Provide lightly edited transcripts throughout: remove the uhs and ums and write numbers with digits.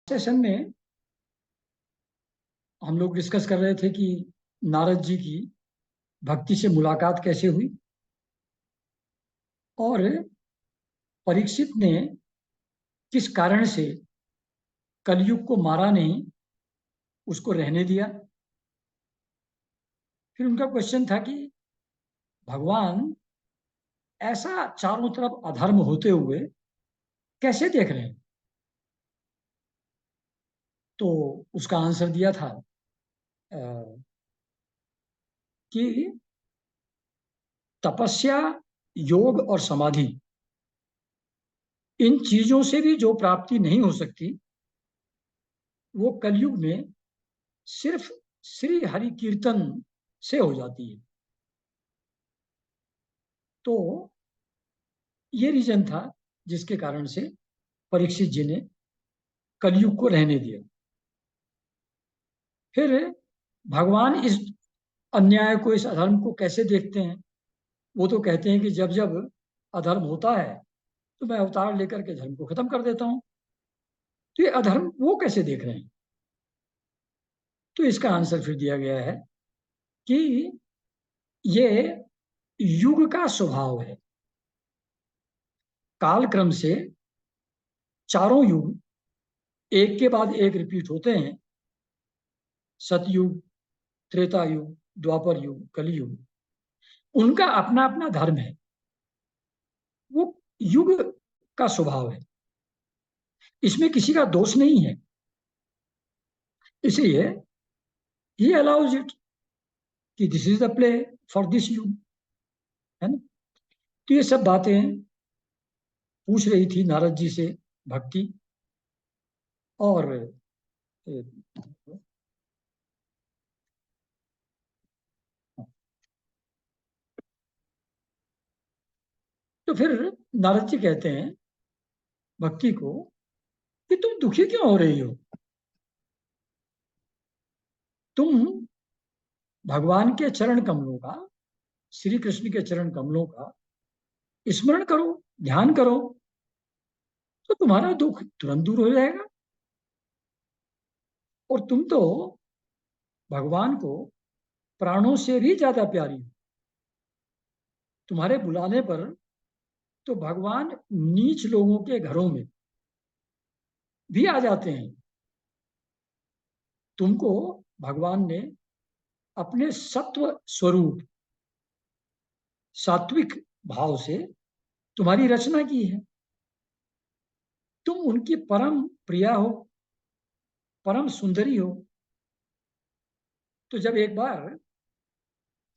Session में हम लोग डिस्कस कर रहे थे कि नारद जी की भक्ति से मुलाकात कैसे हुई और परीक्षित ने किस कारण से कलयुग को मारा नहीं, उसको रहने दिया। फिर उनका क्वेश्चन था कि भगवान ऐसा चारों तरफ अधर्म होते हुए कैसे देख रहे हैं। तो उसका आंसर दिया था अ, कि तपस्या, योग और समाधि, इन चीजों से भी जो प्राप्ति नहीं हो सकती वो कलयुग में सिर्फ श्री हरि कीर्तन से हो जाती है। तो ये रीजन था जिसके कारण से परीक्षित जी ने कलयुग को रहने दिया। फिर भगवान इस अन्याय को, इस अधर्म को कैसे देखते हैं। वो तो कहते हैं कि जब जब अधर्म होता है तो मैं अवतार लेकर के धर्म को खत्म कर देता हूं। तो ये अधर्म वो कैसे देख रहे हैं। तो इसका आंसर फिर दिया गया है कि ये युग का स्वभाव है। कालक्रम से चारों युग एक के बाद एक रिपीट होते हैं। सतयुग, त्रेता युग, द्वापर युग, कलयुग, उनका अपना अपना धर्म है। वो युग का स्वभाव है, इसमें किसी का दोष नहीं है। इसलिए ही अलाउज इट कि this is the play for this युग, है ना। तो ये सब बातें पूछ रही थी नारद जी से भक्ति। और तो फिर नारद जी कहते हैं भक्ति को कि तुम दुखी क्यों हो रही हो। तुम भगवान के चरण कमलों का, श्री कृष्ण के चरण कमलों का स्मरण करो, ध्यान करो, तो तुम्हारा दुख तुरंत दूर हो जाएगा। और तुम तो भगवान को प्राणों से भी ज्यादा प्यारी हो। तुम्हारे बुलाने पर तो भगवान नीच लोगों के घरों में भी आ जाते हैं। तुमको भगवान ने अपने सत्व स्वरूप, सात्विक भाव से तुम्हारी रचना की है। तुम उनकी परम प्रिया हो, परम सुंदरी हो। तो जब एक बार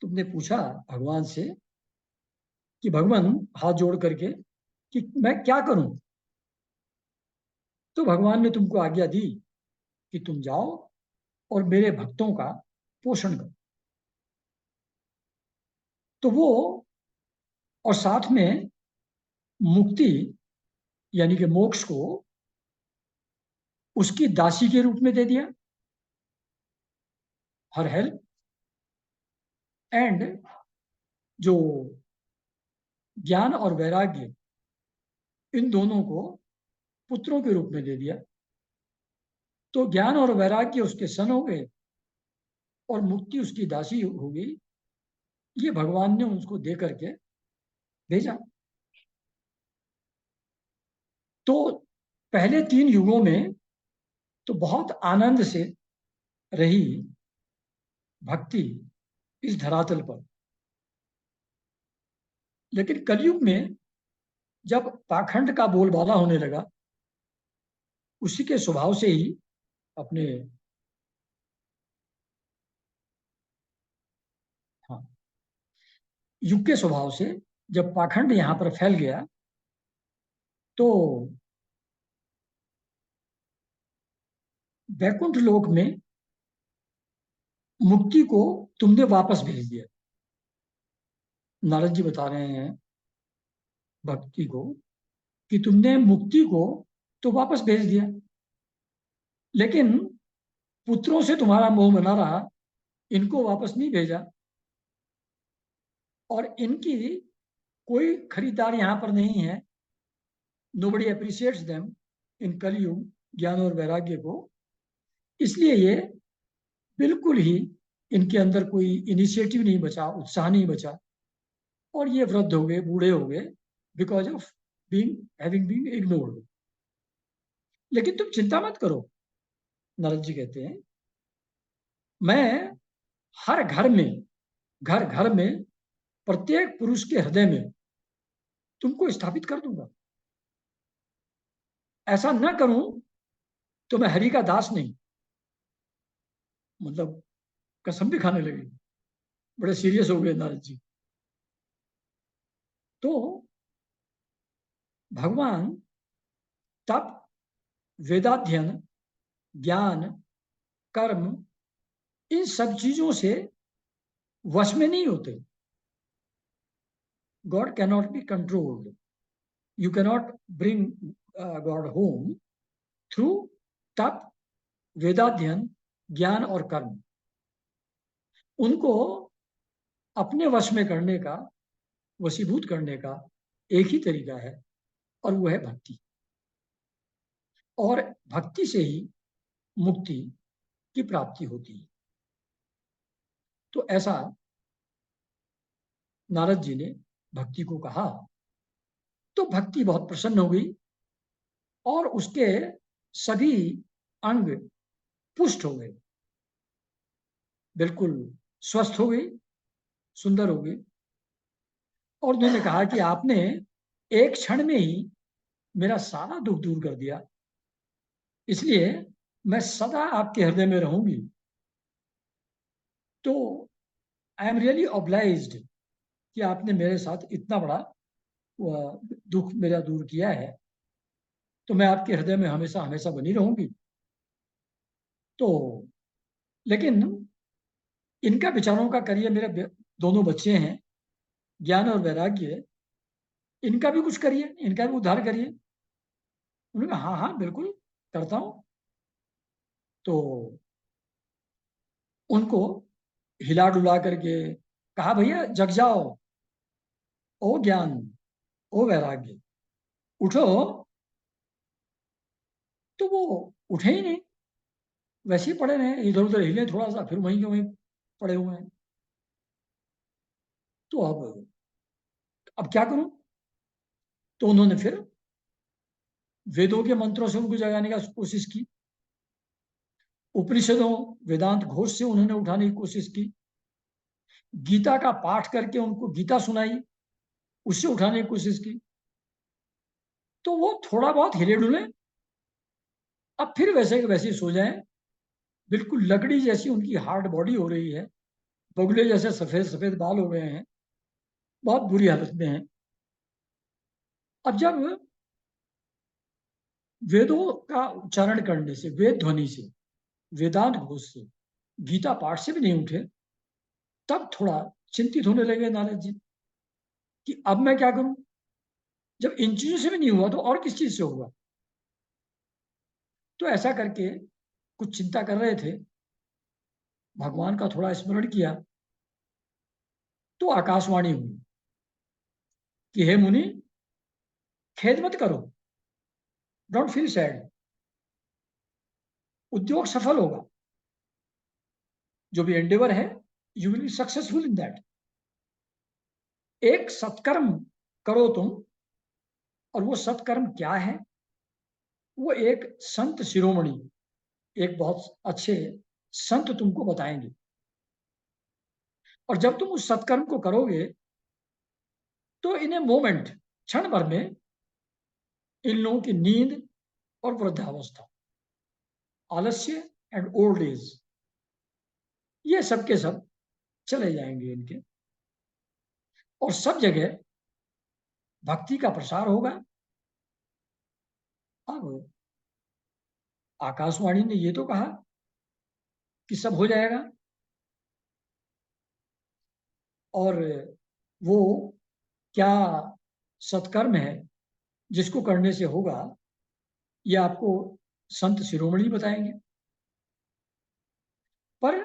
तुमने पूछा भगवान से कि भगवान, हाथ जोड़ करके, कि मैं क्या करूं, तो भगवान ने तुमको आज्ञा दी कि तुम जाओ और मेरे भक्तों का पोषण करो। तो वो, और साथ में मुक्ति यानी कि मोक्ष को उसकी दासी के रूप में दे दिया। हर हेल्प एंड जो ज्ञान और वैराग्य, इन दोनों को पुत्रों के रूप में दे दिया। तो ज्ञान और वैराग्य उसके सन हो गए और मुक्ति उसकी दासी हो गई। ये भगवान ने उसको दे करके भेजा। तो पहले 3 युगों में तो बहुत आनंद से रही भक्ति इस धरातल पर। लेकिन कलयुग में जब पाखंड का बोलबाला होने लगा, उसी के स्वभाव से ही, अपने, हाँ, युग के स्वभाव से जब पाखंड यहां पर फैल गया तो वैकुंठ लोक में मुक्ति को तुमने वापस भेज दिया। नारद जी बता रहे हैं भक्ति को कि तुमने मुक्ति को तो वापस भेज दिया, लेकिन पुत्रों से तुम्हारा मोह बना रहा, इनको वापस नहीं भेजा। और इनकी कोई खरीदार यहां पर नहीं है। नोबडी अप्रिशिएट्स देम इन कलयुग। ज्ञान और वैराग्य को, इसलिए ये बिल्कुल ही इनके अंदर कोई इनिशिएटिव नहीं बचा, उत्साह नहीं बचा, और ये वृद्ध हो गए, बूढ़े हो गए, because of being having been ignored. लेकिन तुम चिंता मत करो, नारद जी कहते हैं, मैं हर घर में, घर घर में, प्रत्येक पुरुष के हृदय में तुमको स्थापित कर दूंगा। ऐसा न करूं तो मैं हरि का दास नहीं। मतलब कसम भी खाने लगे, बड़े सीरियस हो गए नारद जी। तो भगवान तप, वेदाध्ययन, ज्ञान, कर्म, इन सब चीजों से वश में नहीं होते। God cannot be controlled. You cannot bring God home through तप, वेदाध्ययन, ज्ञान और कर्म। उनको अपने वश में करने का, वशीभूत करने का एक ही तरीका है, और वो है भक्ति। और भक्ति से ही मुक्ति की प्राप्ति होती है। तो ऐसा नारद जी ने भक्ति को कहा, तो भक्ति बहुत प्रसन्न हो गई और उसके सभी अंग पुष्ट हो गए, बिल्कुल स्वस्थ हो गई, सुंदर हो गई। और उन्होंने कहा कि आपने एक क्षण में ही मेरा सारा दुख दूर कर दिया, इसलिए मैं सदा आपके हृदय में रहूंगी। तो आई एम रियली ऑब्लाइज्ड कि आपने मेरे साथ इतना बड़ा दुख मेरा दूर किया है, तो मैं आपके हृदय में हमेशा हमेशा बनी रहूंगी। तो लेकिन इनका विचारों का करिए, मेरे दोनों बच्चे हैं, ज्ञान और वैराग्य, इनका भी कुछ करिए, इनका भी उद्धार करिए। उन्होंने कहा हाँ हाँ बिल्कुल करता हूं। तो उनको हिला डुला करके कहा, भैया जग जाओ, ओ ज्ञान, ओ वैराग्य, उठो। तो वो उठे ही नहीं, वैसे ही पड़े रहे, इधर उधर हिले थोड़ा सा, फिर वहीं के वहीं पड़े हुए हैं। तो अब क्या करूं? तो उन्होंने फिर वेदों के मंत्रों से उनको जगाने का कोशिश की, उपनिषदों, वेदांत घोष से उन्होंने उठाने की कोशिश की, गीता का पाठ करके उनको गीता सुनाई, उससे उठाने की कोशिश की। तो वो थोड़ा बहुत हिले डुले, अब फिर वैसे के वैसे सो जाए, बिल्कुल लकड़ी जैसी उनकी हार्ड बॉडी हो रही है, बगुले जैसे सफेद सफेद बाल हो गए हैं, बहुत बुरी हालत में है। अब जब वेदों का उच्चारण करने से, वेद ध्वनि से, वेदांत घोष से, गीता पाठ से भी नहीं उठे, तब थोड़ा चिंतित होने लगे नारद जी कि अब मैं क्या करूं? जब इन चीजों से भी नहीं हुआ तो और किस चीज से होगा? तो ऐसा करके कुछ चिंता कर रहे थे, भगवान का थोड़ा स्मरण किया, तो आकाशवाणी हुई कि हे मुनि, खेद मत करो, डोंट फील सैड, उद्योग सफल होगा, जो भी एंडेवर है, you will be successful in that. एक सत्कर्म करो तुम, और वो सत्कर्म क्या है? वो एक संत शिरोमणि, एक बहुत अच्छे संत तुमको बताएंगे, और जब तुम उस सत्कर्म को करोगे तो इन ए मोमेंट, क्षण भर में, इन लोगों की नींद और वृद्धावस्था, आलस्य एंड ओल्ड एज, ये सब के सब चले जाएंगे इनके, और सब जगह भक्ति का प्रसार होगा। अब आकाशवाणी ने ये तो कहा कि सब हो जाएगा, और वो क्या सत्कर्म है जिसको करने से होगा, ये आपको संत शिरोमणि बताएंगे। पर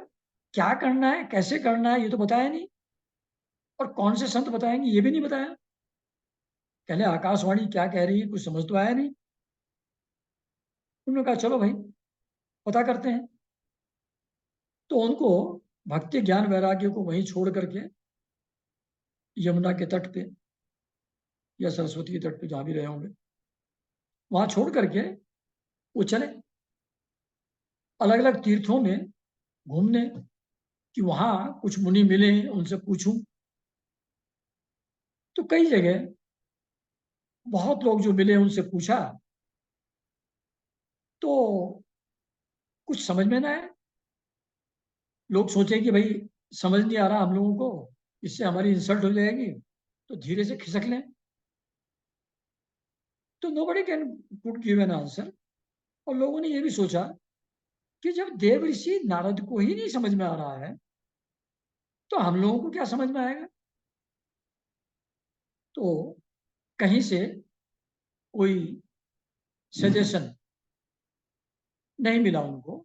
क्या करना है, कैसे करना है, ये तो बताया नहीं, और कौन से संत बताएंगे ये भी नहीं बताया। पहले आकाशवाणी क्या कह रही है कुछ समझ तो आया नहीं। उन्होंने कहा चलो भाई पता करते हैं। तो उनको भक्ति ज्ञान वैराग्य को वहीं छोड़ करके यमुना के तट पे या सरस्वती के तट पे जहां भी रहे होंगे, वहां छोड़ करके वो चले अलग अलग तीर्थों में घूमने, कि वहां कुछ मुनि मिले उनसे पूछूं। तो कई जगह बहुत लोग जो मिले उनसे पूछा, तो कुछ समझ में ना आए। लोग सोचे कि भाई समझ नहीं आ रहा हम लोगों को, इससे हमारी इंसल्ट हो जाएगी, तो धीरे से खिसक लें। तो nobody can put give an answer. और लोगों ने यह भी सोचा कि जब देव ऋषि नारद को ही नहीं समझ में आ रहा है, तो हम लोगों को क्या समझ में आएगा। तो कहीं से कोई सजेशन नहीं मिला उनको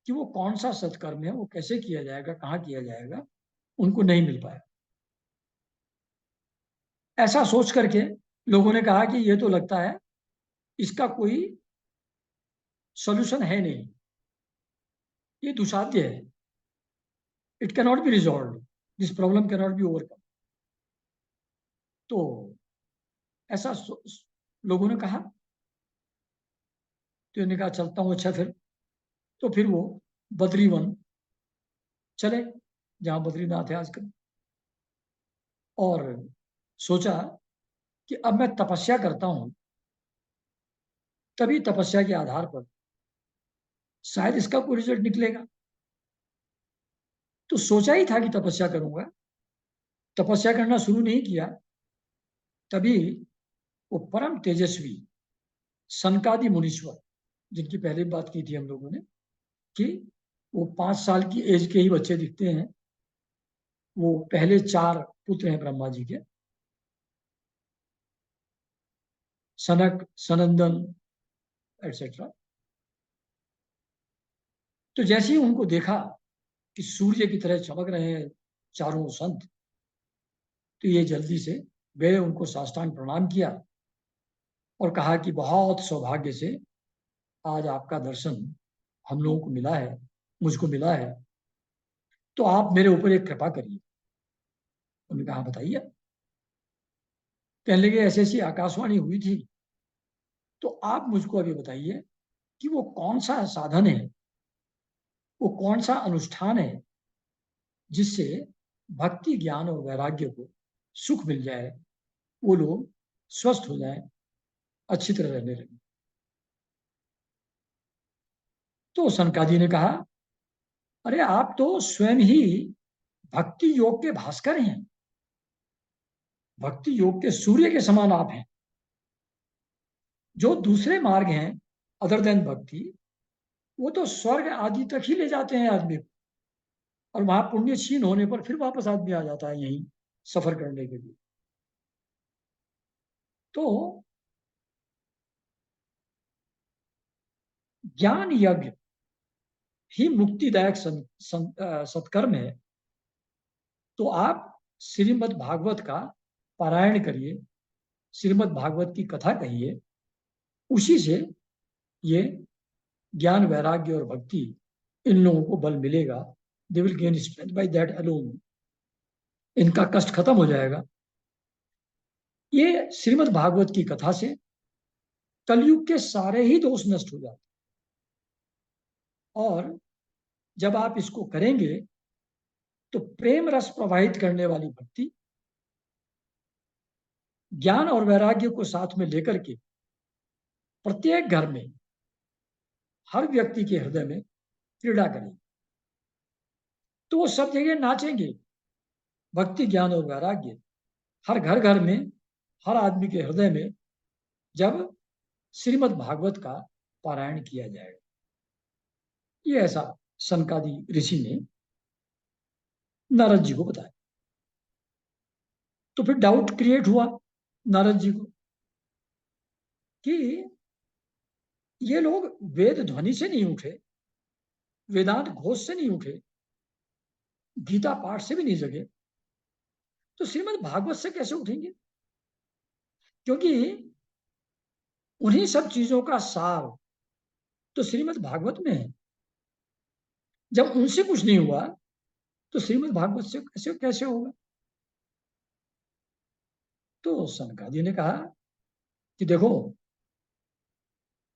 कि वो कौन सा सत्कर्म है, वो कैसे किया जाएगा, कहाँ किया जाएगा, उनको नहीं मिल पाया। ऐसा सोच करके लोगों ने कहा कि ये तो लगता है इसका कोई सॉल्यूशन है नहीं, ये दुसाध्य है, it cannot be resolve, this problem cannot be overcome. तो ऐसा लोगों ने कहा। तो इन्होंने कहा चलता हूँ, अच्छा फिर। तो फिर वो बद्रीवन चले, जहां बद्रीनाथ है आजकल, और सोचा कि अब मैं तपस्या करता हूं, तभी तपस्या के आधार पर शायद इसका कोई रिजल्ट निकलेगा। तो सोचा ही था कि तपस्या करूंगा, तपस्या करना शुरू नहीं किया, तभी वो परम तेजस्वी सनकादि मुनीश्वर, जिनकी पहले बात की थी हम लोगों ने, कि वो 5 साल की एज के ही बच्चे दिखते हैं। वो पहले 4 पुत्र हैं ब्रह्मा जी के, सनक, सनंदन, एटसेट्रा। तो जैसे ही उनको देखा कि सूर्य की तरह चमक रहे हैं चारों संत, तो ये जल्दी से गए, उनको साष्टांग प्रणाम किया और कहा कि बहुत सौभाग्य से आज आपका दर्शन हम लोगों को मिला है, मुझको मिला है, तो आप मेरे ऊपर एक कृपा करिए। उन्होंने कहा बताइए। कहने लगे ऐसी ऐसी आकाशवाणी हुई थी, तो आप मुझको अभी बताइए कि वो कौन सा साधन है, वो कौन सा अनुष्ठान है जिससे भक्ति ज्ञान और वैराग्य को सुख मिल जाए, वो लोग स्वस्थ हो जाए, अच्छी तरह रहने लगे। तो सनकादि ने कहा अरे आप तो स्वयं ही भक्ति योग के भास्कर हैं, भक्ति योग के सूर्य के समान आप हैं। जो दूसरे मार्ग हैं अदर देन भक्ति, वो तो स्वर्ग आदि तक ही ले जाते हैं आदमी को, और वहां पुण्य क्षीण होने पर फिर वापस आदमी आ जाता है यहीं सफर करने के लिए। तो ज्ञान यज्ञ ही मुक्तिदायक सत्कर्म है। तो आप श्रीमद् भागवत का पारायण करिए, श्रीमद् भागवत की कथा कहिए, उसी से ये ज्ञान वैराग्य और भक्ति इन लोगों को बल मिलेगा। They will gain strength by that alone, इनका कष्ट खत्म हो जाएगा। ये श्रीमद् भागवत की कथा से कलयुग के सारे ही दोष नष्ट हो जाते। और जब आप इसको करेंगे तो प्रेम रस प्रवाहित करने वाली भक्ति ज्ञान और वैराग्य को साथ में लेकर के प्रत्येक घर में, हर व्यक्ति के हृदय में क्रीड़ा करेगी। तो वो सब जगह नाचेंगे, भक्ति ज्ञान और वैराग्य हर घर घर में, हर आदमी के हृदय में, जब श्रीमद् भागवत का पारायण किया जाएगा। ये ऐसा सनकादि ऋषि ने नारद जी को बताया। तो फिर डाउट क्रिएट हुआ नारद जी को कि ये लोग वेद ध्वनि से नहीं उठे, वेदांत घोष से नहीं उठे, गीता पाठ से भी नहीं जगे, तो श्रीमद् भागवत से कैसे उठेंगे। क्योंकि उन्हीं सब चीजों का सार तो श्रीमद् भागवत में है। जब उनसे कुछ नहीं हुआ तो श्रीमद् भागवत से कैसे कैसे होगा? तो सनकादि ने कहा कि देखो,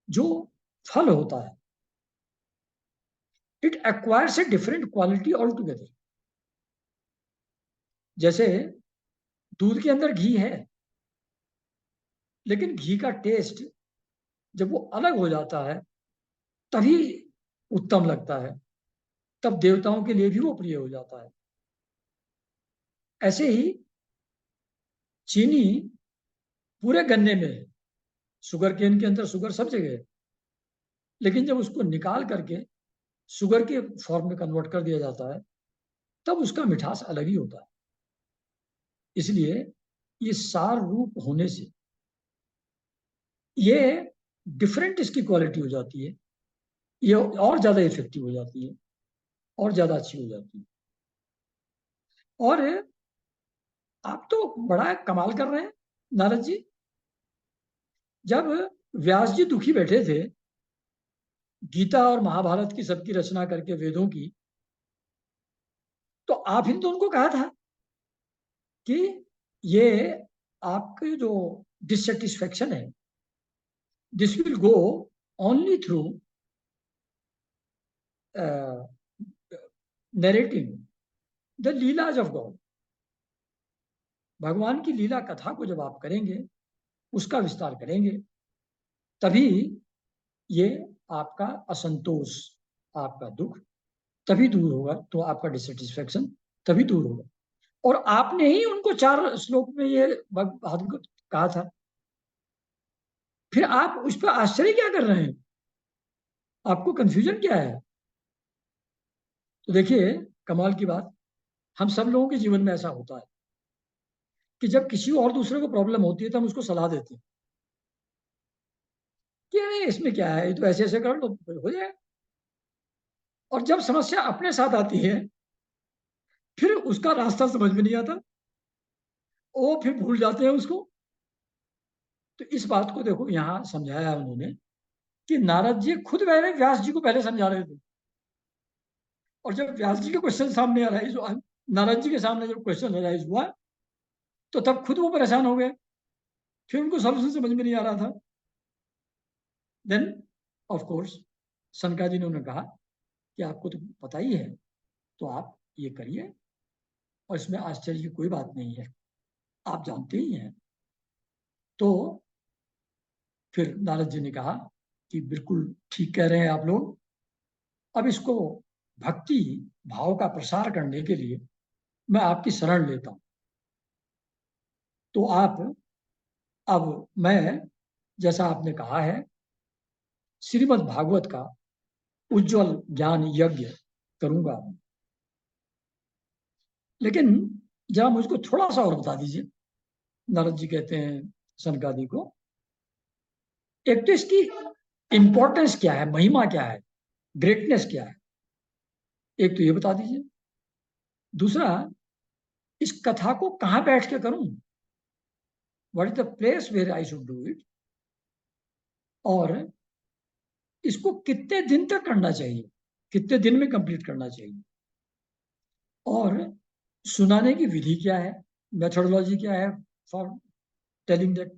जो फल होता है it acquires a different quality all together. जैसे दूध के अंदर घी है, लेकिन घी का टेस्ट जब वो अलग हो जाता है तभी उत्तम लगता है, तब देवताओं के लिए भी वो प्रिय हो जाता है। ऐसे ही चीनी पूरे गन्ने में है, शुगर केन के अंदर शुगर सब जगह है, लेकिन जब उसको निकाल करके शुगर के फॉर्म में कन्वर्ट कर दिया जाता है तब उसका मिठास अलग ही होता है। इसलिए ये सार रूप होने से ये डिफरेंट इसकी क्वालिटी हो जाती है, ये और ज्यादा इफेक्टिव हो जाती है, और ज्यादा अच्छी हो जाती है। और आप तो बड़ा कमाल कर रहे हैं नारद जी। जब व्यास जी दुखी बैठे थे गीता और महाभारत की सबकी रचना करके वेदों की, तो आप ही ने तो उनको कहा था कि ये आपके जो डिससेटिस्फेक्शन है this will go only through narrating the लीलाज of God. भगवान की लीला कथा को जब आप करेंगे, उसका विस्तार करेंगे, तभी ये आपका असंतोष, आपका दुख तभी दूर होगा, तो आपका डिससेटिस्फेक्शन तभी दूर होगा। और आपने ही उनको 4 श्लोक में ये भागवत कहा था, फिर आप उस पर आश्चर्य क्या कर रहे हैं? आपको कंफ्यूजन क्या है? तो देखिए, कमाल की बात, हम सब लोगों के जीवन में ऐसा होता है कि जब किसी और दूसरे को प्रॉब्लम होती है तो हम उसको सलाह देते हैं कि अरे इसमें क्या है, ये तो ऐसे ऐसे कर लो हो जाए। और जब समस्या अपने साथ आती है फिर उसका रास्ता समझ में नहीं आता, वो फिर भूल जाते हैं उसको। तो इस बात को देखो यहाँ समझाया उन्होंने कि नारद जी खुद पहले व्यास जी को पहले समझा रहे थे, और जब व्यास जी के क्वेश्चन सामने अराइज हुआ, नारद जी के सामने जब क्वेश्चन अराइज हुआ, तो तब खुद वो परेशान हो गए, फिर उनको सॉल्यूशन समझ में नहीं आ रहा था। देन ऑफ कोर्स सनकादि ने उन्हें कहा कि आपको तो पता ही है, तो आप ये करिए, और इसमें आश्चर्य की कोई बात नहीं है, आप जानते ही हैं। तो फिर नारद जी ने कहा कि बिल्कुल ठीक कह रहे हैं आप लोग, अब इसको भक्ति भाव का प्रसार करने के लिए मैं आपकी शरण लेता हूं। तो आप, अब मैं, जैसा आपने कहा है, श्रीमद् भागवत का उज्जवल ज्ञान यज्ञ करूंगा। लेकिन जरा मुझको थोड़ा सा और बता दीजिए। नारद जी कहते हैं सनकादि को, एक तो इसकी इंपॉर्टेंस क्या है, महिमा क्या है, ग्रेटनेस क्या है, एक तो ये बता दीजिए। दूसरा, इस कथा को कहां बैठ के करूं, what is the place where I should do it, और इसको कितने दिन तक करना चाहिए, कितने दिन में कंप्लीट करना चाहिए, और सुनाने की विधि क्या है, मेथोडोलॉजी क्या है फॉर टेलिंग दैट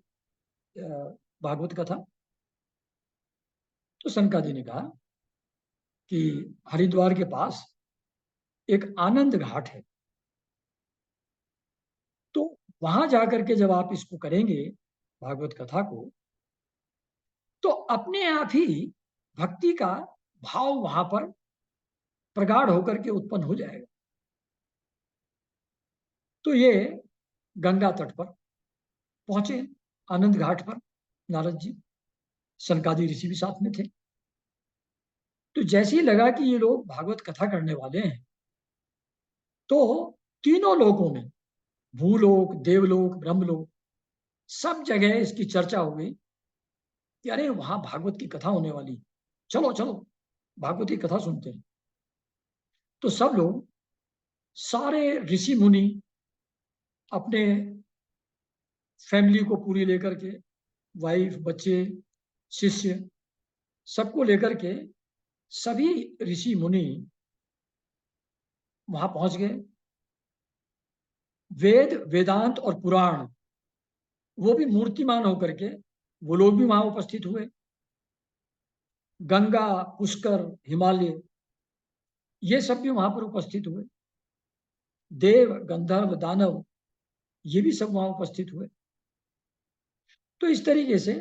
भागवत कथा। तो सनकादि ने कहा कि हरिद्वार के पास एक आनंद घाट है, तो वहां जाकर के जब आप इसको करेंगे भागवत कथा को, तो अपने आप ही भक्ति का भाव वहां पर प्रगाढ़ होकर के उत्पन्न हो जाएगा। तो ये गंगा तट पर पहुंचे, आनंद घाट पर नारद जी, सनकादि ऋषि भी साथ में थे। तो जैसे ही लगा कि ये लोग भागवत कथा करने वाले हैं, तो तीनों लोकों में, भूलोक, देवलोक, ब्रह्मलोक, सब जगह इसकी चर्चा हो गई कि अरे वहां भागवत की कथा होने वाली, चलो चलो भागवत की कथा सुनते हैं। तो सब लोग, सारे ऋषि मुनि अपने फैमिली को पूरी लेकर के, वाइफ, बच्चे, शिष्य, सबको लेकर के सभी ऋषि मुनि वहां पहुंच गए। वेद, वेदांत और पुराण, वो भी मूर्तिमान होकर के वो लोग भी वहां उपस्थित हुए। गंगा, पुष्कर, हिमालय, ये सब भी वहां पर उपस्थित हुए। देव, गंधर्व, दानव, ये भी सब वहां उपस्थित हुए। तो इस तरीके से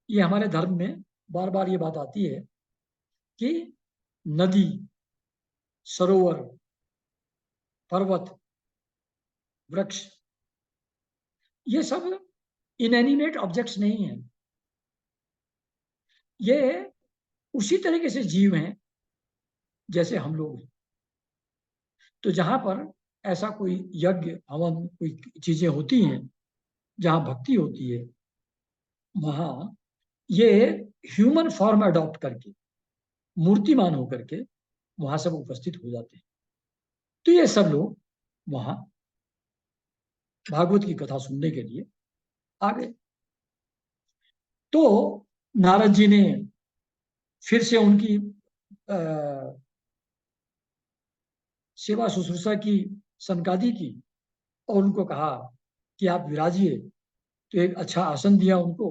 ये हमारे धर्म में बार बार ये बात आती है कि नदी, सरोवर, पर्वत, वृक्ष, ये सब इनएनिमेट ऑब्जेक्ट्स नहीं है। ये उसी तरीके से जीव हैं जैसे हम लोग हैं। तो जहां पर ऐसा कोई यज्ञ, हवन, कोई चीजें होती हैं, जहां भक्ति होती है, वहां ये ह्यूमन फॉर्म अडॉप्ट करके, मूर्तिमान होकर के वहां सब उपस्थित हो जाते हैं। तो ये सब लोग वहां भागवत की कथा सुनने के लिए आ गए। तो नारद जी ने फिर से उनकी सेवा शुश्रूषा की, सनकादि की, और उनको कहा कि आप विराजिए। तो एक अच्छा आसन दिया उनको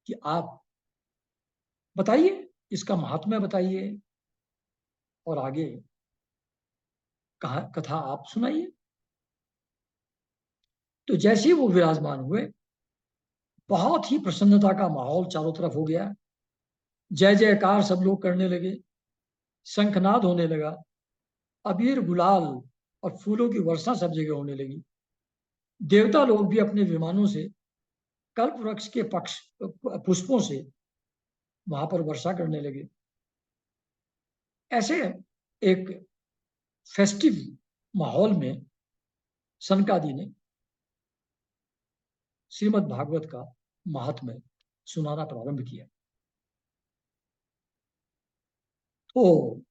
कि आप बताइए, इसका महात्म्य बताइए, और आगे कहा कथा आप सुनाइए। तो जैसे ही वो विराजमान हुए, बहुत ही प्रसन्नता का माहौल चारों तरफ हो गया। जय जयकार सब लोग करने लगे, शंखनाद होने लगा, अबीर गुलाल और फूलों की वर्षा सब जगह होने लगी। देवता लोग भी अपने विमानों से कल्प वृक्ष के पक्ष पुष्पों से वहां पर वर्षा करने लगे। ऐसे एक फेस्टिव माहौल में सनकादि ने श्रीमद् भागवत का महात्म्य सुनाना प्रारंभ किया। तो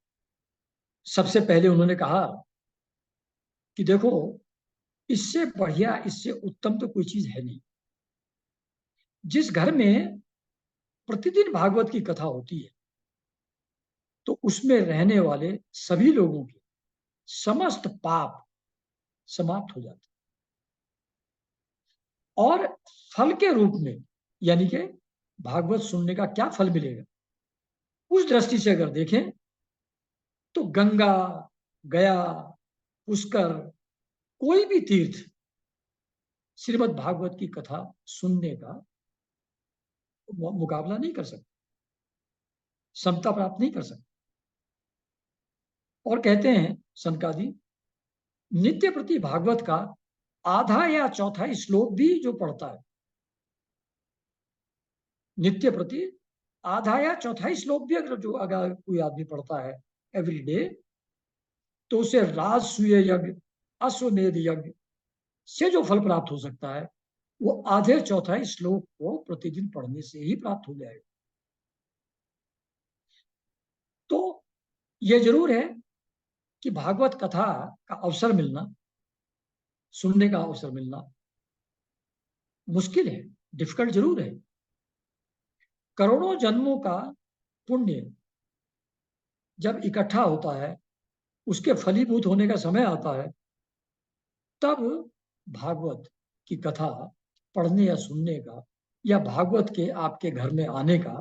सबसे पहले उन्होंने कहा कि देखो, इससे बढ़िया, इससे उत्तम तो कोई चीज है नहीं। जिस घर में प्रतिदिन भागवत की कथा होती है, तो उसमें रहने वाले सभी लोगों के समस्त पाप समाप्त हो जाते, और फल के रूप में, यानी कि भागवत सुनने का क्या फल मिलेगा, उस दृष्टि से अगर देखें तो गंगा, गया, पुष्कर, कोई भी तीर्थ श्रीमद् भागवत की कथा सुनने का मुकाबला नहीं कर सकता, समता प्राप्त नहीं कर सकता। और कहते हैं सनकादि, नित्य प्रति भागवत का आधा या चौथाई श्लोक भी जो पढ़ता है, नित्य प्रति आधा या चौथाई श्लोक भी अगर कोई आदमी पढ़ता है एवरी डे, तो उसे राजसूय यज्ञ, अश्वमेध यज्ञ से जो फल प्राप्त हो सकता है, वो आधे चौथाई श्लोक को प्रतिदिन पढ़ने से ही प्राप्त हो जाएगा। तो यह जरूर है कि भागवत कथा का अवसर मिलना, सुनने का अवसर मिलना मुश्किल है, डिफिकल्ट जरूर है। करोड़ों जन्मों का पुण्य जब इकट्ठा होता है, उसके फलीभूत होने का समय आता है, तब भागवत की कथा पढ़ने या सुनने का, या भागवत के आपके घर में आने का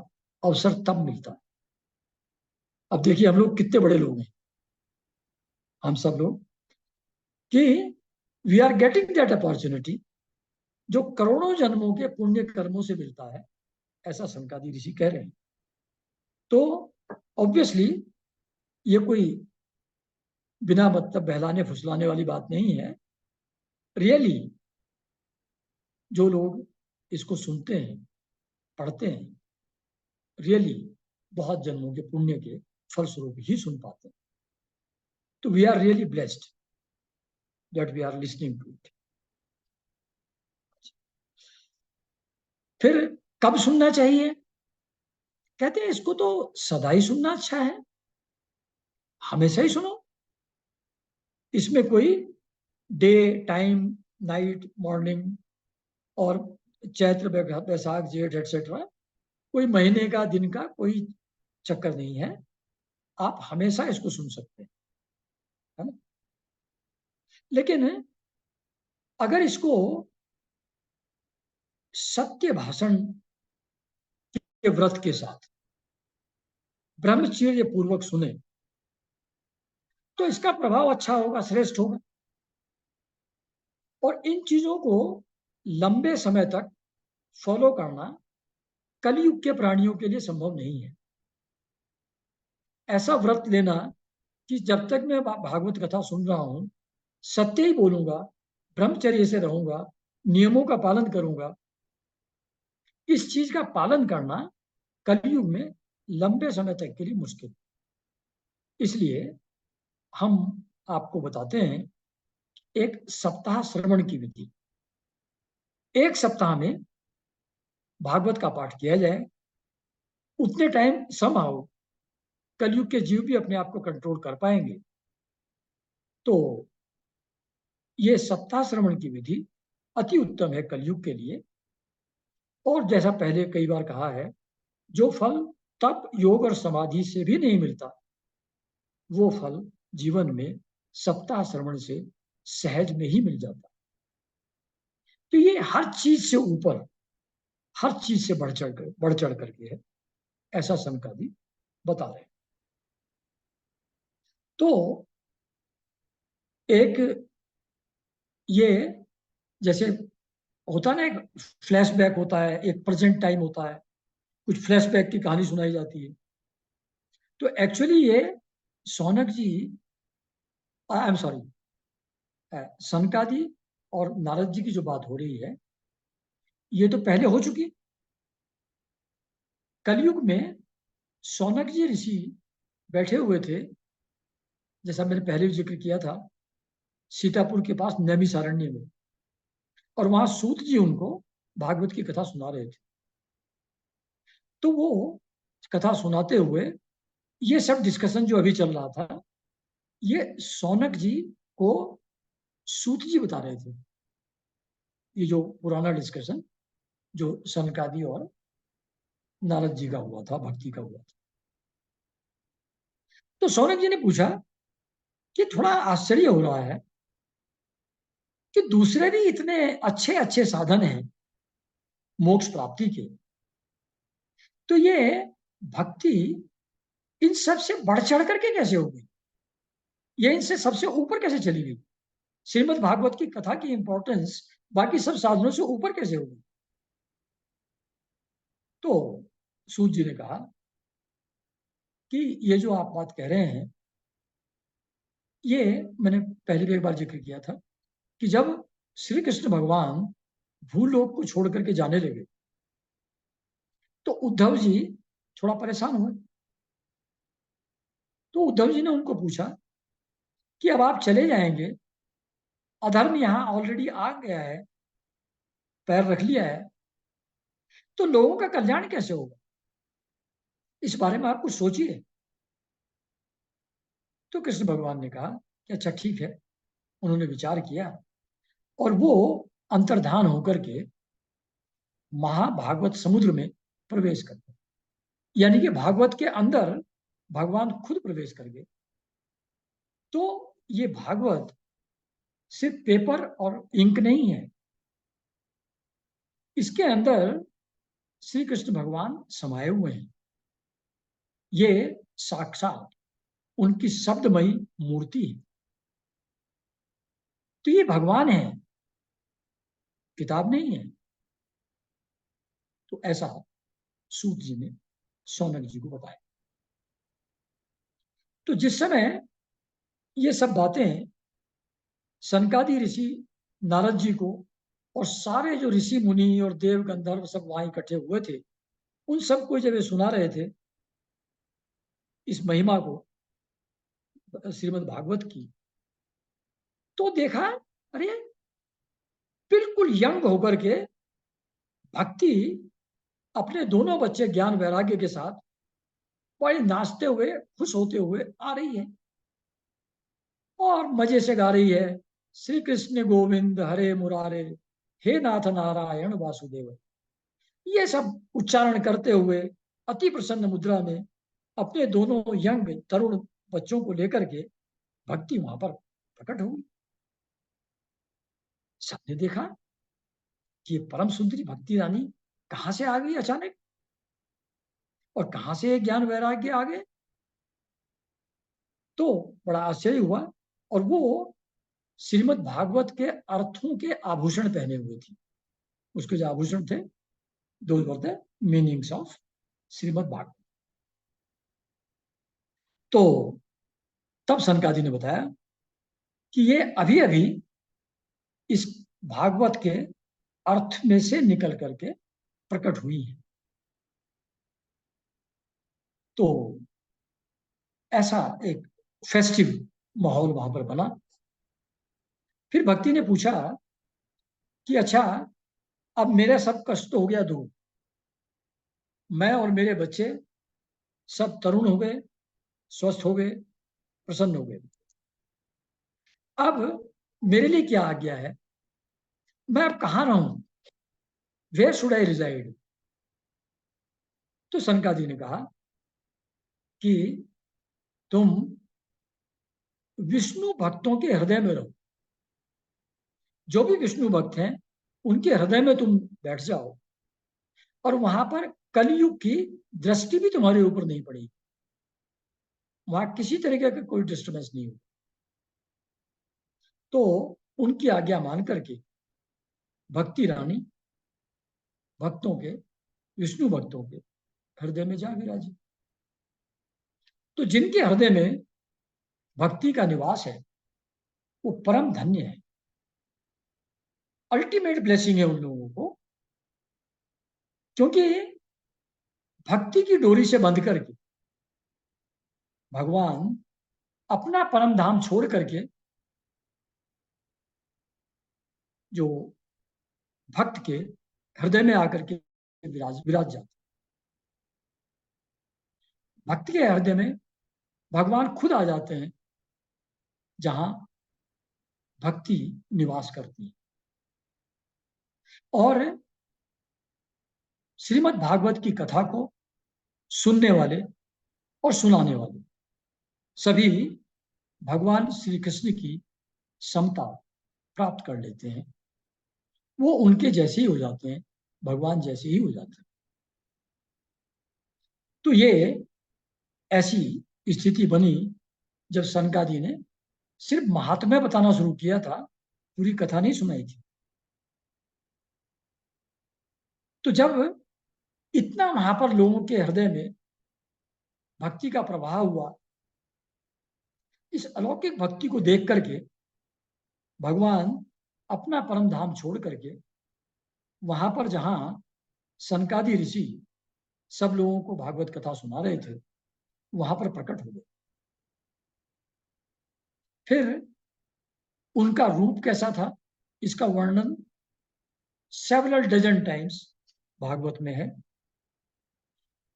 अवसर तब मिलता है। अब देखिए, हम लोग कितने बड़े लोग हैं, हम सब लोग, कि we are getting that opportunity जो करोड़ों जन्मों के पुण्य कर्मों से मिलता है, ऐसा सनकादि ऋषि कह रहे हैं। तो ऑब्वियसली ये कोई बिना मतलब बहलाने फुसलाने वाली बात नहीं है। रियली जो लोग इसको सुनते हैं, पढ़ते हैं, रियली बहुत जन्मों के पुण्य के फलस्वरूप ही सुन पाते हैं। तो we are really blessed that we are listening to it. फिर कब सुनना चाहिए? कहते हैं इसको तो सदा ही सुनना अच्छा है, हमेशा ही सुनो। इसमें कोई डे, टाइम, नाइट, मॉर्निंग, और चैत्र, बैसाख, जेठ, एटसेट्रा, कोई महीने का, दिन का कोई चक्कर नहीं है, आप हमेशा इसको सुन सकते हैं, है ना। लेकिन अगर इसको सत्य भाषण के व्रत के साथ ब्रह्मचर्य पूर्वक सुने तो इसका प्रभाव अच्छा होगा, श्रेष्ठ होगा। और इन चीजों को लंबे समय तक फॉलो करना कलयुग के प्राणियों के लिए संभव नहीं है। ऐसा व्रत लेना कि जब तक मैं भागवत कथा सुन रहा हूं सत्य ही बोलूंगा, ब्रह्मचर्य से रहूंगा, नियमों का पालन करूंगा, इस चीज का पालन करना कलयुग में लंबे समय तक के लिए मुश्किल। इसलिए हम आपको बताते हैं एक सप्ताह श्रवण की विधि। एक सप्ताह में भागवत का पाठ किया जाए, उतने टाइम समहाउ कलयुग के जीव भी अपने आप को कंट्रोल कर पाएंगे। तो ये सप्ताह श्रवण की विधि अति उत्तम है कलयुग के लिए। और जैसा पहले कई बार कहा है, जो फल तप योग और समाधि से भी नहीं मिलता वो फल जीवन में सप्ताह श्रवण से सहज में ही मिल जाता। तो ये हर चीज से ऊपर, हर चीज से बढ़ चढ़ करके है, ऐसा सनकादि बता रहे हैं। तो एक ये जैसे होता ना, एक फ्लैशबैक होता है, एक प्रेजेंट टाइम होता है, कुछ फ्लैशबैक की कहानी सुनाई जाती है। तो एक्चुअली ये सौनक जी, आई एम सॉरी, सनकादि और नारद जी की जो बात हो रही है ये तो पहले हो चुकी। कलयुग में सौनक जी ऋषि बैठे हुए थे, जैसा मैंने पहले भी जिक्र किया था, सीतापुर के पास नैमिषारण्य में। और वहां सूत जी उनको भागवत की कथा सुना रहे थे। तो वो कथा सुनाते हुए ये सब डिस्कशन जो अभी चल रहा था ये सौनक जी को सूत जी बता रहे थे। ये जो पुराना डिस्कशन जो सनकादि और नारद जी का हुआ था, भक्ति का हुआ था। तो सौनक जी ने पूछा कि थोड़ा आश्चर्य हो रहा है कि दूसरे भी इतने अच्छे अच्छे साधन हैं मोक्ष प्राप्ति के, तो ये भक्ति इन सब से बढ़ चढ़ करके कैसे होगी, ये इनसे सबसे ऊपर कैसे चली गई, श्रीमद् भागवत की कथा की इंपॉर्टेंस बाकी सब साधनों से ऊपर कैसे होगी। तो सूत जी ने कहा कि ये जो आप बात कह रहे हैं ये मैंने पहले भी एक बार जिक्र किया था कि जब श्री कृष्ण भगवान भूलोक को छोड़ करके जाने लगे तो उद्धव जी थोड़ा परेशान हुए। तो उद्धव जी ने उनको पूछा कि अब आप चले जाएंगे, अधर्म यहां ऑलरेडी आ गया है, पैर रख लिया है, तो लोगों का कल्याण कैसे होगा, इस बारे में आप कुछ सोचिए। तो कृष्ण भगवान ने कहा कि अच्छा ठीक है। उन्होंने विचार किया और वो अंतर्धान होकर के महाभागवत समुद्र में प्रवेश करते, यानी कि भागवत के अंदर भगवान खुद प्रवेश कर गए। तो ये भागवत सिर्फ पेपर और इंक नहीं है, इसके अंदर श्री कृष्ण भगवान समाये हुए हैं। ये साक्षात उनकी शब्दमयी मूर्ति है। तो ये भगवान है, किताब नहीं है। तो ऐसा सूत जी ने सौनक जी को बताया। तो जिस समय ये सब बातें सनकादि ऋषि नारद जी को और सारे जो ऋषि मुनि और देव गंधर्व सब वहां इकट्ठे हुए थे उन सबको जब ये सुना रहे थे इस महिमा को श्रीमद् भागवत की, तो देखा अरे बिल्कुल यंग होकर के भक्ति अपने दोनों बच्चे ज्ञान वैराग्य के साथ बड़े नाचते हुए खुश होते हुए आ रही है और मजे से गा रही है, श्री कृष्ण गोविंद हरे मुरारे, हे नाथ नारायण वासुदेव। ये सब उच्चारण करते हुए अति प्रसन्न मुद्रा में अपने दोनों यंग तरुण बच्चों को लेकर के भक्ति वहां पर प्रकट हुई। सबने देखा कि ये परम सुंदरी भक्ति रानी कहां से आ गई अचानक, और कहां से ज्ञान वैराग्य आ गए। तो बड़ा आश्चर्य हुआ। और वो श्रीमद् भागवत के अर्थों के आभूषण पहने हुए थी। उसके जो आभूषण थे, those were the meanings of Shrimad Bhagavat. तो तब सनकादि ने बताया कि ये अभी अभी इस भागवत के अर्थ में से निकल करके प्रकट हुई है। तो ऐसा एक फेस्टिव माहौल वहां पर बना। फिर भक्ति ने पूछा कि अच्छा, अब मेरा सब कष्ट तो हो गया दूर, मैं और मेरे बच्चे सब तरुण हो गए, स्वस्थ हो गए, प्रसन्न हो गए। अब मेरे लिए क्या आज्ञा है, मैं अब कहाँ रहूं, वेयर शुड आई रिजाइड। तो सनकादि ने कहा कि तुम विष्णु भक्तों के हृदय में रहो। जो भी विष्णु भक्त हैं उनके हृदय में तुम बैठ जाओ, और वहां पर कलयुग की दृष्टि भी तुम्हारे ऊपर नहीं पड़ी। वहां किसी तरीके का कोई डिस्टर्बेंस नहीं हो। तो उनकी आज्ञा मान करके भक्ति रानी भक्तों के, विष्णु भक्तों के हृदय में जा विराजी। तो जिनके हृदय में भक्ति का निवास है वो परम धन्य है। अल्टीमेट ब्लेसिंग है उन लोगों को, क्योंकि भक्ति की डोरी से बंध करके भगवान अपना परम धाम छोड़ करके जो भक्त के हृदय में आकर के विराज विराज जाते। भक्त के हृदय में भगवान खुद आ जाते हैं, जहां भक्ति निवास करती है। और श्रीमद् भागवत की कथा को सुनने वाले और सुनाने वाले सभी भगवान श्री कृष्ण की समता प्राप्त कर लेते हैं। वो उनके जैसे ही हो जाते हैं, भगवान जैसे ही हो जाते हैं। तो ये ऐसी स्थिति बनी जब सनकादि ने सिर्फ महात्म्य बताना शुरू किया था, पूरी कथा नहीं सुनाई थी। तो जब इतना वहां पर लोगों के हृदय में भक्ति का प्रवाह हुआ, इस अलौकिक भक्ति को देख करके भगवान अपना परम धाम छोड़ करके वहां पर जहां सनकादि ऋषि सब लोगों को भागवत कथा सुना रहे थे, वहां पर प्रकट हो गए। फिर उनका रूप कैसा था, इसका वर्णन सेवरल डजन टाइम्स भागवत में है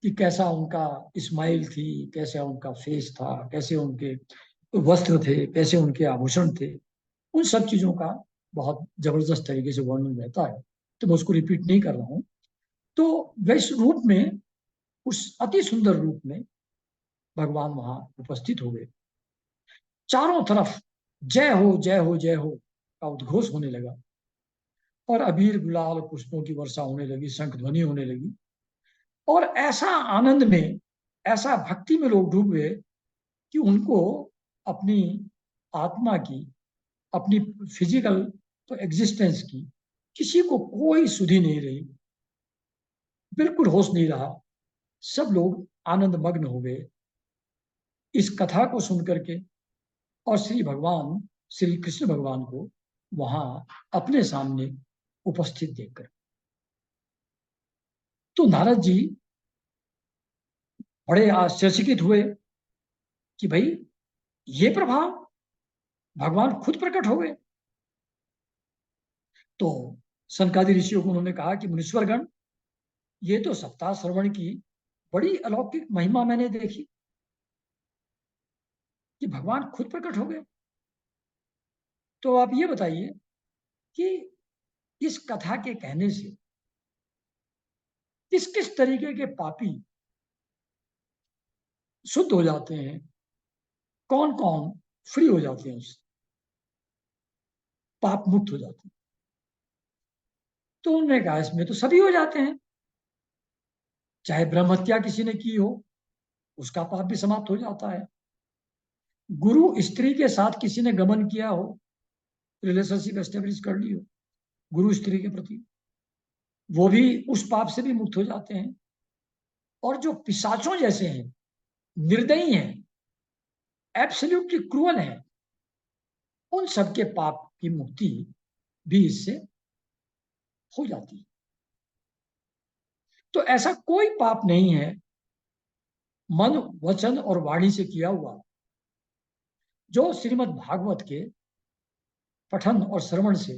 कि कैसा उनका स्माइल थी, कैसा उनका फेस था, कैसे उनके वस्त्र थे, कैसे उनके आभूषण थे। उन सब चीजों का बहुत जबरदस्त तरीके से वर्णन रहता है, तो मैं उसको रिपीट नहीं कर रहा हूं। तो वैश्य रूप में, उस अति सुंदर रूप में भगवान वहां उपस्थित हो गए। चारों तरफ जय हो जय हो जय हो का उद्घोष होने लगा, और अबीर गुलाल पुष्पों की वर्षा होने लगी, शंख ध्वनि होने लगी। और ऐसा आनंद में, ऐसा भक्ति में लोग डूब गए कि उनको अपनी आत्मा की, अपनी फिजिकल तो एग्जिस्टेंस की किसी को कोई सुधि नहीं रही, बिल्कुल होश नहीं रहा। सब लोग आनंद मग्न हो गए इस कथा को सुन करके, और श्री भगवान, श्री कृष्ण भगवान को वहां अपने सामने उपस्थित देखकर। तो नारद जी बड़े आश्चर्यचकित हुए कि भाई, ये प्रभाव, भगवान खुद प्रकट हो गए। तो सनकादि ऋषियों को उन्होंने कहा कि मुनीश्वरगण, ये तो सप्ताह श्रवण की बड़ी अलौकिक महिमा मैंने देखी कि भगवान खुद प्रकट हो गए। तो आप ये बताइए कि इस कथा के कहने से किस किस तरीके के पापी शुद्ध हो जाते हैं, कौन कौन फ्री हो जाते हैं, उससे पाप मुक्त हो जाते हैं। तो उन्होंने कहा इसमें तो सभी हो जाते हैं, चाहे ब्रह्म हत्या किसी ने की हो उसका पाप भी समाप्त हो जाता है, गुरु स्त्री के साथ किसी ने गमन किया हो, रिलेशनशिप एस्टेब्लिश कर ली हो गुरु स्त्री के प्रति, वो भी उस पाप से भी मुक्त हो जाते हैं। और जो पिशाचों जैसे हैं, निर्दयी हैं, एब्सोल्युटली क्रूअल हैं, उन सबके पाप की मुक्ति भी इससे हो जाती है। तो ऐसा कोई पाप नहीं है मन, वचन और वाणी से किया हुआ जो श्रीमद् भागवत के पठन और श्रवण से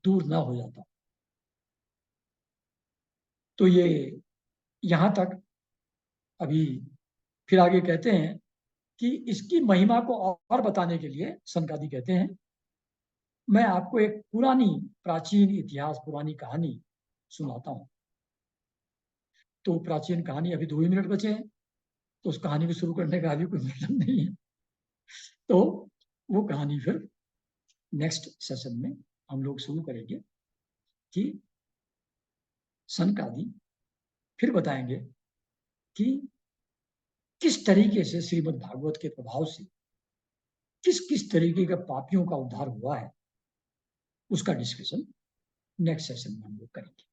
दूर ना हो जाता। तो ये यहां तक। अभी फिर आगे कहते हैं कि इसकी महिमा को और बताने के लिए सनकादि कहते हैं, मैं आपको एक पुरानी प्राचीन इतिहास, पुरानी कहानी सुनाता हूं। तो प्राचीन कहानी, अभी 2 ही मिनट बचे हैं, तो उस कहानी को शुरू करने का अभी कोई मतलब नहीं है। तो वो कहानी फिर नेक्स्ट सेशन में हम लोग शुरू करेंगे कि सनकादि फिर बताएंगे कि किस तरीके से श्रीमद् भागवत के प्रभाव से किस किस तरीके के पापियों का उद्धार हुआ है, उसका डिस्कशन नेक्स्ट सेशन में हम लोग करेंगे।